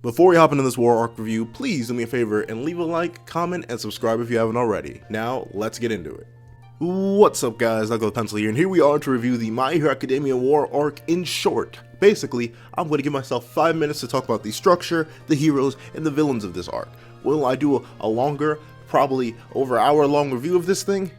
Before we hop into this war arc review, please do me a favor and leave a like, comment, and subscribe if you haven't already. Now, let's get into it. What's up guys, I'll go Pencil here, and here we are to review the My Hero Academia war arc in short. Basically, I'm going to give myself 5 minutes to talk about the structure, the heroes, and the villains of this arc. Will I do a longer, probably over hour long review of this thing?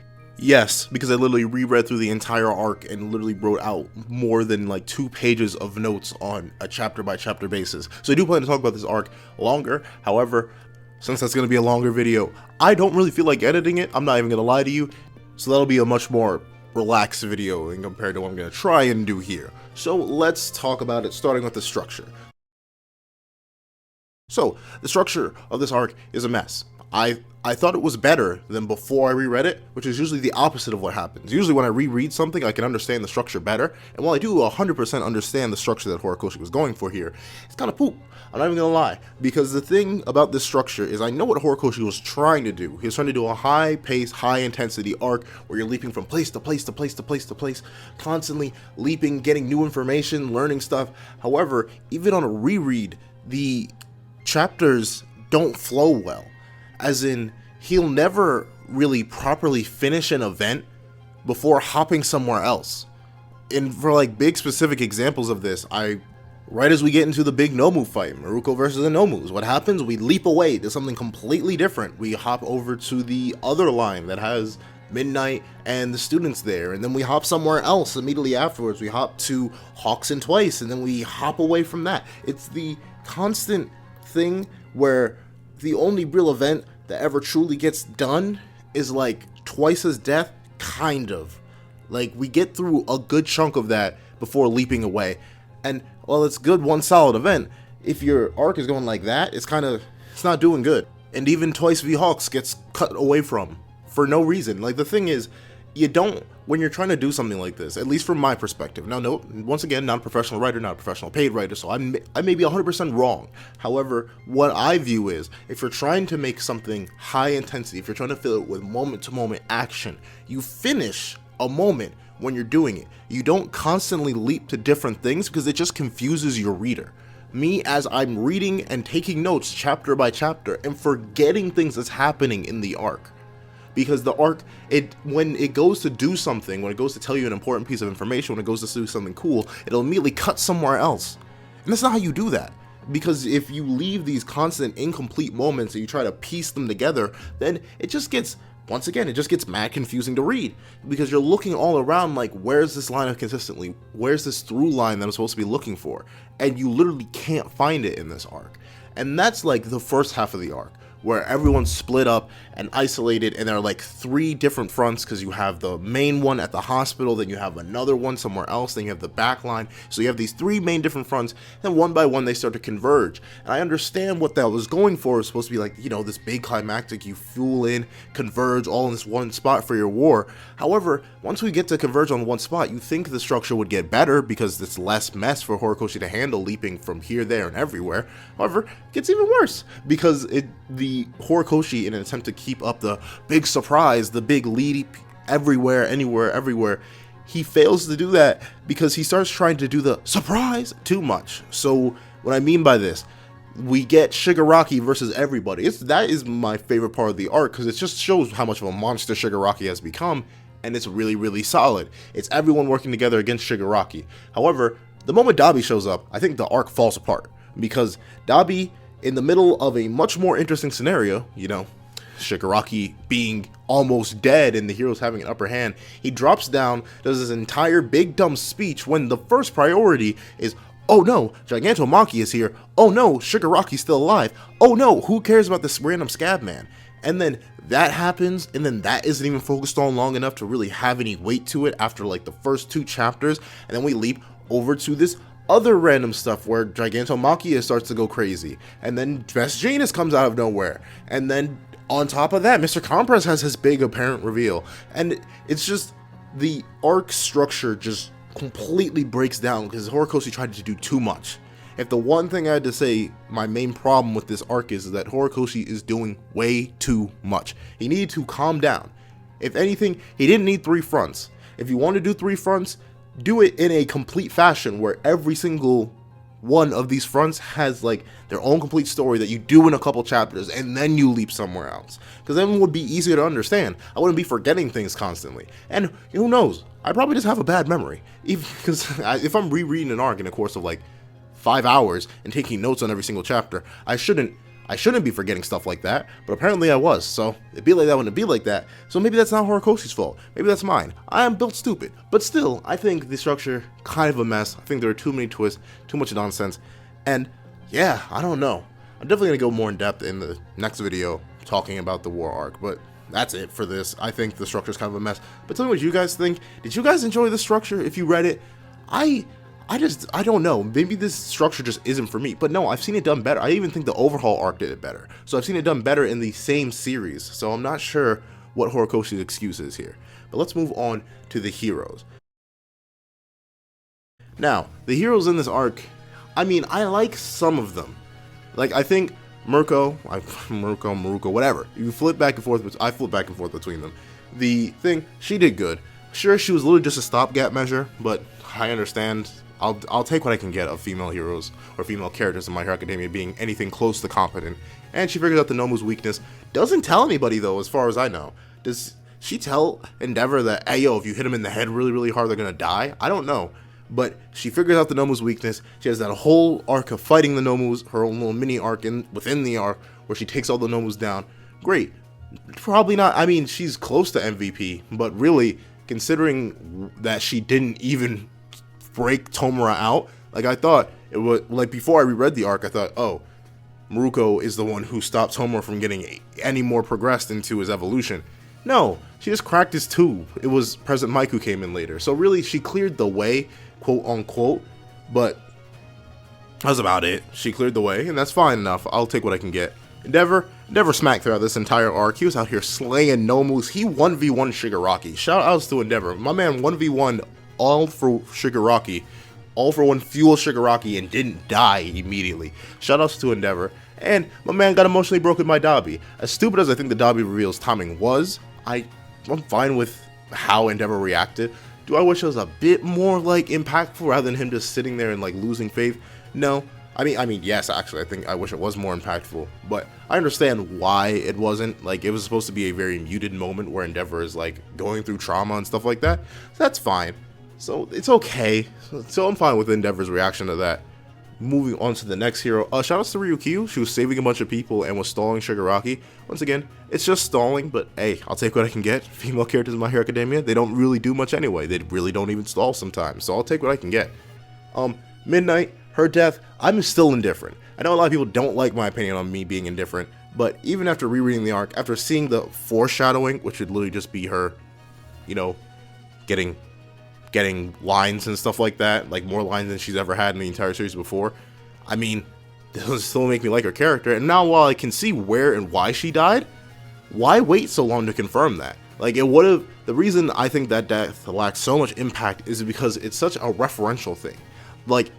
Yes, because I literally reread through the entire arc and literally wrote out more than like 2 pages of notes on a chapter by chapter basis. So I do plan to talk about this arc longer. However, since that's going to be a longer video, I don't really feel like editing it. I'm not even going to lie to you. So that'll be a much more relaxed video in compared to what I'm going to try and do here. So let's talk about it, starting with the structure. So the structure of this arc is a mess. I thought it was better than before I reread it, which is usually the opposite of what happens. Usually when I reread something, I can understand the structure better, and while I do 100% understand the structure that Horikoshi was going for here, it's kind of poop. I'm not even gonna lie, because the thing about this structure is I know what Horikoshi was trying to do. He was trying to do a high-paced, high-intensity arc where you're leaping from place to place to place to place to place, constantly leaping, getting new information, learning stuff. However, even on a reread, the chapters don't flow well. As in, he'll never really properly finish an event before hopping somewhere else. And for like big specific examples of this, right as we get into the big Nomu fight, Maruko versus the Nomus, what happens? We leap away to something completely different. We hop over to the other line that has Midnight and the students there, and then we hop somewhere else immediately afterwards. We hop to Hawkson twice, and then we hop away from that. It's the constant thing where the only real event that ever truly gets done is like twice as death, kind of. Like we get through a good chunk of that before leaping away. And while it's good one solid event, if your arc is going like that, it's not doing good. And even Twice v Hawks gets cut away from for no reason. Like the thing is, when you're trying to do something like this, at least from my perspective. Now, no, once again, not a professional writer, not a professional paid writer, so I may be 100% wrong. However, what I view is, if you're trying to make something high intensity, if you're trying to fill it with moment-to-moment action, you finish a moment when you're doing it. You don't constantly leap to different things because it just confuses your reader. Me, as I'm reading and taking notes chapter by chapter and forgetting things that's happening in the arc. Because the arc, when it goes to do something, when it goes to tell you an important piece of information, when it goes to do something cool, it'll immediately cut somewhere else. And that's not how you do that. Because if you leave these constant incomplete moments and you try to piece them together, then it just gets, once again, it just gets mad confusing to read. Because you're looking all around like, where's this line of consistently? Where's this through line that I'm supposed to be looking for? And you literally can't find it in this arc. And that's like the first half of the arc, where everyone's split up and isolated, and there are like 3 different fronts, because you have the main one at the hospital, then you have another one somewhere else, then you have the back line. So you have these 3 main different fronts, and one by one they start to converge. And I understand what that was going for. It was supposed to be like, you know, this big climactic, you fuel in, converge all in this one spot for your war. However, once we get to converge on one spot, you think the structure would get better because it's less mess for Horikoshi to handle, leaping from here, there, and everywhere. However, it gets even worse because the Horikoshi, in an attempt to keep up the big surprise, the big lead everywhere, anywhere, everywhere, he fails to do that because he starts trying to do the surprise too much. So what I mean by this, we get Shigaraki versus everybody. That is my favorite part of the arc, because it just shows how much of a monster Shigaraki has become, and it's really, really solid. It's everyone working together against Shigaraki. However, the moment Dabi shows up, I think the arc falls apart, because Dabi, in the middle of a much more interesting scenario, you know, Shigaraki being almost dead and the heroes having an upper hand, he drops down, does this entire big dumb speech when the first priority is, oh no, Gigantomachia is here, oh no, Shigaraki's still alive, oh no, who cares about this random scab man? And then that happens, and then that isn't even focused on long enough to really have any weight to it after like the first 2 chapters, and then we leap over to this other random stuff where Gigantomachia starts to go crazy, and then Best Janus comes out of nowhere, and then on top of that, Mr. Compress has his big apparent reveal, and it's just, the arc structure just completely breaks down because Horikoshi tried to do too much. If the one thing I had to say, my main problem with this arc is that Horikoshi is doing way too much. He needed to calm down. If anything, he didn't need 3 fronts. If you want to do 3 fronts, do it in a complete fashion where every single one of these fronts has like their own complete story that you do in a couple chapters and then you leap somewhere else, because then it would be easier to understand. I wouldn't be forgetting things constantly, and who knows, I probably just have a bad memory, even because if I'm rereading an arc in the course of like 5 hours and taking notes on every single chapter, I shouldn't be forgetting stuff like that, but apparently I was. So it'd be like that when it'd be like that. So maybe that's not Horikoshi's fault. Maybe that's mine. I am built stupid. But still, I think the structure kind of a mess. I think there are too many twists, too much nonsense. And yeah, I don't know. I'm definitely going to go more in depth in the next video talking about the war arc, but that's it for this. I think the structure is kind of a mess. But tell me what you guys think. Did you guys enjoy the structure if you read it? I don't know. Maybe this structure just isn't for me. But no, I've seen it done better. I even think the overhaul arc did it better. So I've seen it done better in the same series. So I'm not sure what Horikoshi's excuse is here. But let's move on to the heroes. Now, the heroes in this arc, I mean, I like some of them. Like, I think Maruko, whatever. You flip back and forth, I flip back and forth between them. The thing, she did good. Sure, she was literally just a stopgap measure, but I understand. I'll take what I can get of female heroes or female characters in My Hero Academia being anything close to competent. And she figures out the Nomu's weakness. Doesn't tell anybody though, as far as I know. Does she tell Endeavor that, hey yo, if you hit him in the head really, really hard, they're gonna die? I don't know. But she figures out the Nomu's weakness. She has that whole arc of fighting the Nomus, her own little mini arc within the arc where she takes all the Nomus down. Great. Probably not. I mean, she's close to MVP, but really, considering that she didn't even break Tomura out, like I thought it was, like before I reread the arc, I thought, oh, Maruko is the one who stopped Tomura from getting any more progressed into his evolution. No, she just cracked his tube. It was President Mike who came in later. So really, she cleared the way, quote unquote, but that's about it. She cleared the way, and that's fine enough. I'll take what I can get. Endeavor smacked throughout this entire arc. He was out here slaying Nomus. He 1v1 Shigaraki. Shout outs to Endeavor. My man 1v1 all for Shigaraki. All for one fuel Shigaraki and didn't die immediately. Shout outs to Endeavor. And my man got emotionally broken by Dabi. As stupid as I think the Dabi reveal's timing was, I'm fine with how Endeavor reacted. Do I wish it was a bit more like impactful rather than him just sitting there and like losing faith? No. I mean, yes, actually, I wish it was more impactful, but I understand why it wasn't. Like, it was supposed to be a very muted moment where Endeavor is, like, going through trauma and stuff like that. So that's fine. So, it's okay. So, I'm fine with Endeavor's reaction to that. Moving on to the next hero. Shoutouts to Ryukyu. She was saving a bunch of people and was stalling Shigaraki. Once again, it's just stalling, but hey, I'll take what I can get. Female characters in My Hero Academia, they don't really do much anyway. They really don't even stall sometimes, so I'll take what I can get. Midnight. Her death, I'm still indifferent. I know a lot of people don't like my opinion on me being indifferent, but even after rereading the arc, after seeing the foreshadowing, which would literally just be her, you know, getting lines and stuff like that, like more lines than she's ever had in the entire series before, I mean, this will still make me like her character. And now while I can see where and why she died, why wait so long to confirm that? Like, it would have, the reason I think that death lacks so much impact is because it's such a referential thing. Like,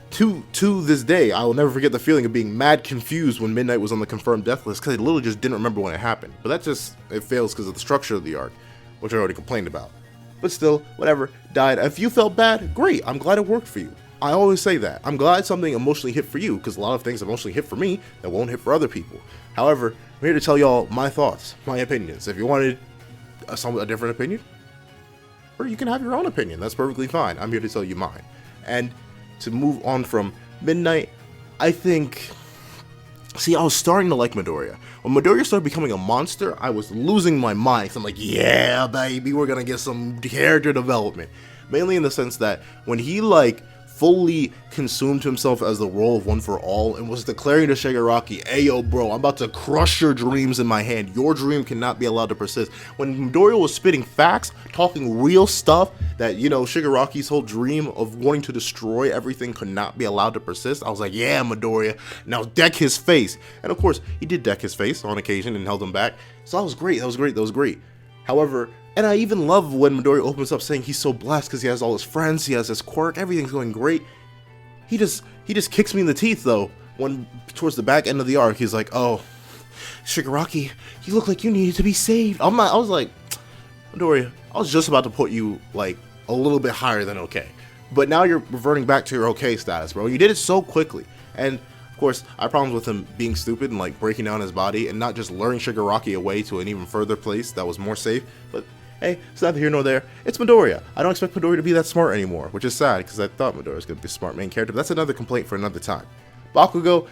to this day, I will never forget the feeling of being mad confused when Midnight was on the confirmed death list, because I literally just didn't remember when it happened. But that just, it fails because of the structure of the arc, which I already complained about. But still, whatever, died. If you felt bad, great, I'm glad it worked for you. I always say that. I'm glad something emotionally hit for you, because a lot of things emotionally hit for me that won't hit for other people. However, I'm here to tell y'all my thoughts, my opinions. If you wanted a different opinion, or you can have your own opinion, that's perfectly fine. I'm here to tell you mine. And to move on from Midnight, I think, see, I was starting to like Midoriya. When Midoriya started becoming a monster, I was losing my mind. I'm like, yeah, baby, we're gonna get some character development. Mainly in the sense that when he, like, fully consumed himself as the role of One for All and was declaring to Shigaraki, ayo bro, I'm about to crush your dreams in my hand. Your dream cannot be allowed to persist. When Midoriya was spitting facts, talking real stuff, that, you know, Shigaraki's whole dream of wanting to destroy everything could not be allowed to persist, I was like, yeah, Midoriya, now deck his face. And of course, he did deck his face on occasion and held him back. So that was great, that was great, that was great. However, and I even love when Midoriya opens up saying he's so blessed because he has all his friends, he has his quirk, everything's going great. He just kicks me in the teeth though, when towards the back end of the arc, he's like, oh, Shigaraki, you look like you needed to be saved. I was like, Midoriya, I was just about to put you, like, a little bit higher than okay. but now you're reverting back to your okay status, bro. You did it so quickly. And of course, I have problems with him being stupid and like breaking down his body and not just luring Shigaraki away to an even further place that was more safe. But hey, it's neither here nor there. It's Midoriya. I don't expect Midoriya to be that smart anymore, which is sad because I thought Midoriya was going to be a smart main character. But that's another complaint for another time. Bakugo,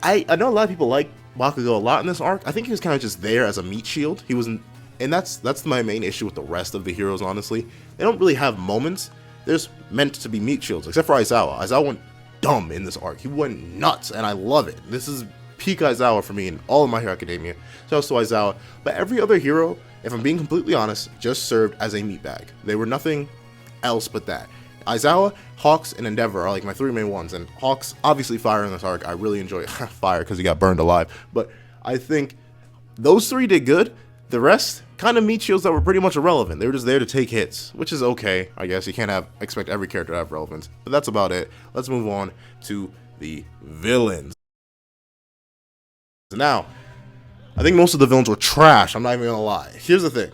I know a lot of people like Bakugo a lot in this arc. I think he was kind of just there as a meat shield. He wasn't, and that's my main issue with the rest of the heroes, honestly. They don't really have moments. They're just meant to be meat shields, except for Aizawa. Aizawa went dumb in this arc. He went nuts, and I love it. This is peak Aizawa for me in all of My Hero Academia. So to Aizawa. But every other hero, if I'm being completely honest, just served as a meat bag. They were nothing else but that. Aizawa, Hawks, and Endeavor are like my three main ones, and Hawks, obviously Fire in this arc, I really enjoy Fire because he got burned alive, but I think those three did good. The rest, kind of meat shields that were pretty much irrelevant. They were just there to take hits, which is okay, I guess. You can't expect every character to have relevance, but that's about it. Let's move on to the villains. Now, I think most of the villains were trash, I'm not even gonna lie. Here's the thing.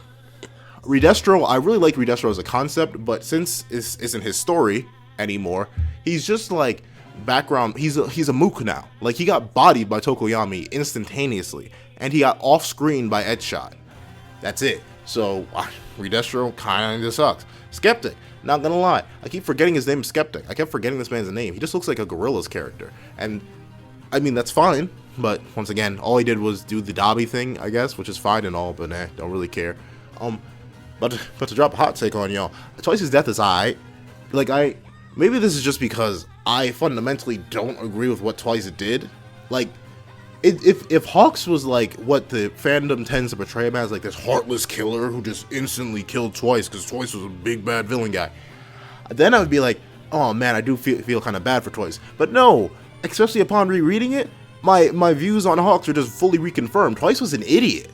Redestro, I really like Redestro as a concept, but since this isn't his story anymore, he's just like background, he's a mook now. Like, he got bodied by Tokoyami instantaneously, and he got off-screen by Edshot. That's it. So, Redestro kinda sucks. Skeptic, not gonna lie, I keep forgetting his name is Skeptic. I kept forgetting this man's name. He just looks like a Gorillaz character, and I mean, that's fine, but once again, all he did was do the Dobby thing, I guess, which is fine and all, but don't really care. But to drop a hot take on y'all, Twice's death is alright. Like, maybe this is just because I fundamentally don't agree with what Twice did. Like, if Hawks was like what the fandom tends to portray him as, like this heartless killer who just instantly killed Twice because Twice was a big bad villain guy, then I would be like, oh man, I do feel kind of bad for Twice. But no, especially upon rereading it, my views on Hawks are just fully reconfirmed. Twice was an idiot.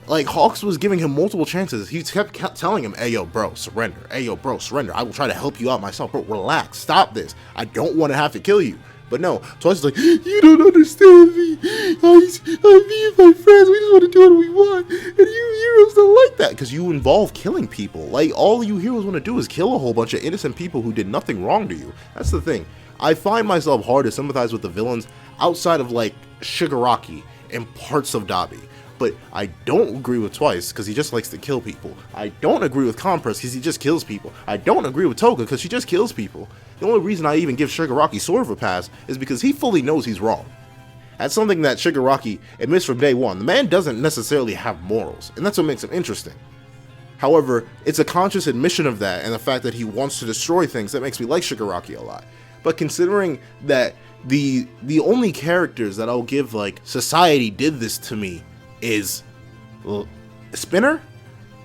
Like, Hawks was giving him multiple chances. He kept telling him, hey, yo, bro, surrender. Hey, yo, bro, surrender. I will try to help you out myself. Bro, relax. Stop this. I don't want to have to kill you. But no, Twice is like, you don't understand me. Me and my friends, we just want to do what we want. And you heroes don't like that. Because you involve killing people. Like, all you heroes want to do is kill a whole bunch of innocent people who did nothing wrong to you. That's the thing. I find myself hard to sympathize with the villains outside of, like, Shigaraki and parts of Dobby. But I don't agree with Twice because he just likes to kill people. I don't agree with Compress because he just kills people. I don't agree with Toga because she just kills people. The only reason I even give Shigaraki sort of a pass is because he fully knows he's wrong. That's something that Shigaraki admits from day one. The man doesn't necessarily have morals, and that's what makes him interesting. However, it's a conscious admission of that and the fact that he wants to destroy things that makes me like Shigaraki a lot. But considering that the only characters that I'll give, like, society did this to me is Spinner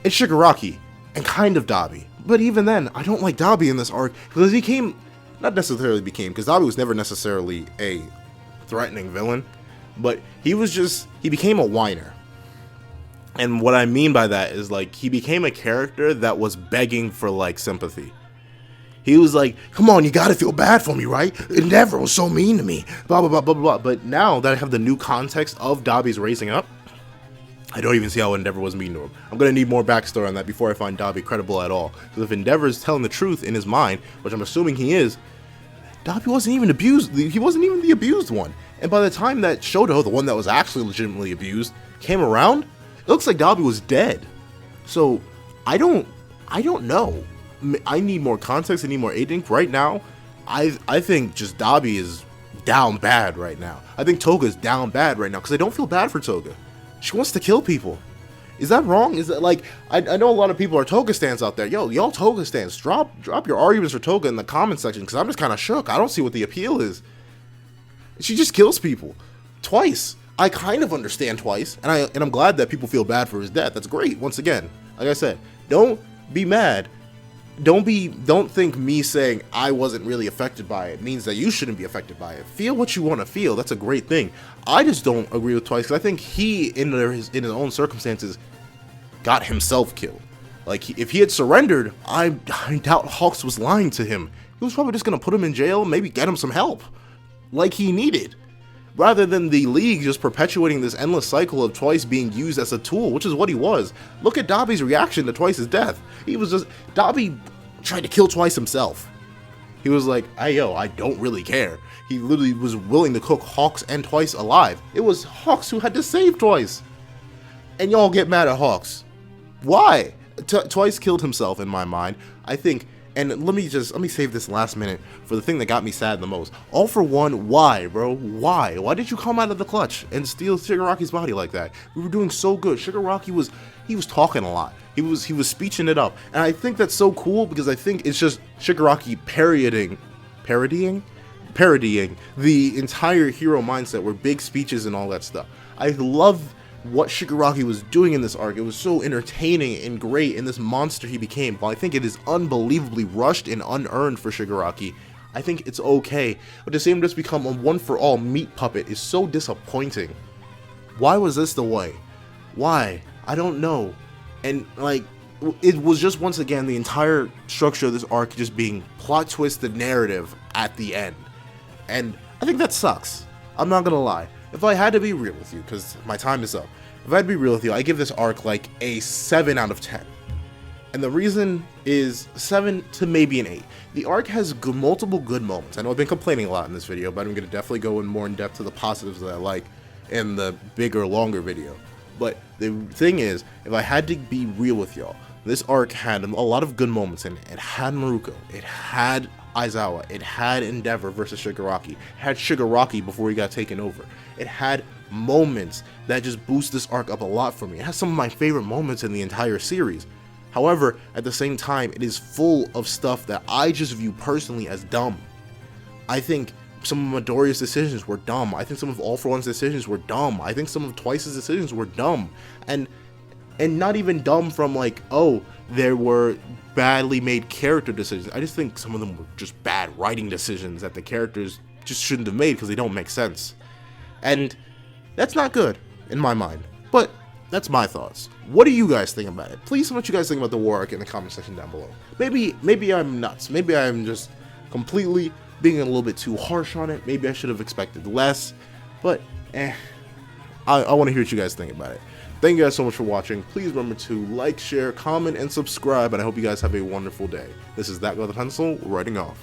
and Shigaraki and kind of Dobby. But even then, I don't like Dobby in this arc because he not necessarily became, because Dobby was never necessarily a threatening villain, but he became a whiner. And what I mean by that is, like, he became a character that was begging for, like, sympathy. He was like, come on, you gotta feel bad for me, right? Endeavor was so mean to me, blah, blah, blah, blah, blah. But now that I have the new context of Dobby's raising up, I don't even see how Endeavor was mean to him. I'm going to need more backstory on that before I find Dobby credible at all. Because if Endeavor is telling the truth in his mind, which I'm assuming he is, Dobby wasn't even abused. He wasn't even the abused one. And by the time that Shoto, the one that was actually legitimately abused, came around, it looks like Dobby was dead. So, I don't know. I need more context. I need more aiding. Right now, I think just Dobby is down bad right now. I think Toga's down bad right now because I don't feel bad for Toga. She wants to kill people. Is that wrong? Is that, like, I know a lot of people are Toga stans out there. Yo, y'all Toga stans, drop your arguments for Toga in the comment section because I'm just kind of shook. I don't see what the appeal is. She just kills people. Twice. I kind of understand Twice, and I'm glad that people feel bad for his death. That's great. Once again, like I said, don't be mad. Don't think me saying I wasn't really affected by it means that you shouldn't be affected by it. Feel what you want to feel. That's a great thing. I just don't agree with Twice because I think he, in his own circumstances, got himself killed. Like, if he had surrendered, I doubt Hawks was lying to him. He was probably just going to put him in jail, maybe get him some help, like he needed. Rather than the League just perpetuating this endless cycle of Twice being used as a tool, which is what he was. Look at Dobby's reaction to Twice's death. He was just, Dobby tried to kill Twice himself. He was like, hey yo, I don't really care. He literally was willing to cook Hawks and Twice alive. It was Hawks who had to save Twice. And y'all get mad at Hawks. Why? Twice killed himself in my mind. I think, and let me save this last minute for the thing that got me sad the most. All for One, why, bro? Why? Why did you come out of the clutch and steal Shigaraki's body like that? We were doing so good. Shigaraki was talking a lot. He was speeching it up. And I think that's so cool because I think it's just Shigaraki parodying the entire hero mindset where big speeches and all that stuff. I love what Shigaraki was doing in this arc. It was so entertaining and great in this monster he became. While I think it is unbelievably rushed and unearned for Shigaraki, I think it's okay. But to see him just become a one-for-all meat puppet is so disappointing. Why was this the way? Why? I don't know. And like, it was just once again the entire structure of this arc just being plot twisted narrative at the end. And I think that sucks. I'm not gonna lie. If I had to be real with you, because my time is up, if I had to be real with you, I give this arc like a 7 out of 10. And the reason is 7 to maybe an 8. The arc has multiple good moments. I know I've been complaining a lot in this video, but I'm going to definitely go in more in depth to the positives that I like in the bigger, longer video. But the thing is, if I had to be real with y'all, this arc had a lot of good moments in it. It had Maruko, it had Aizawa, it had Endeavor versus Shigaraki, it had Shigaraki before he got taken over. It had moments that just boost this arc up a lot for me. It has some of my favorite moments in the entire series. However, at the same time, it is full of stuff that I just view personally as dumb. I think some of Midoriya's decisions were dumb. I think some of All For One's decisions were dumb. I think some of Twice's decisions were dumb. And not even dumb from like, oh, there were badly made character decisions. I just think some of them were just bad writing decisions that the characters just shouldn't have made because they don't make sense. And that's not good in my mind. But that's my thoughts. What do you guys think about it? Please tell me what you guys think about the war arc in the comment section down below. Maybe I'm nuts. Maybe I'm just completely being a little bit too harsh on it. Maybe I should have expected less. But I want to hear what you guys think about it. Thank you guys so much for watching. Please remember to like, share, comment, and subscribe. And I hope you guys have a wonderful day. This is That Guy with a Pencil, writing off.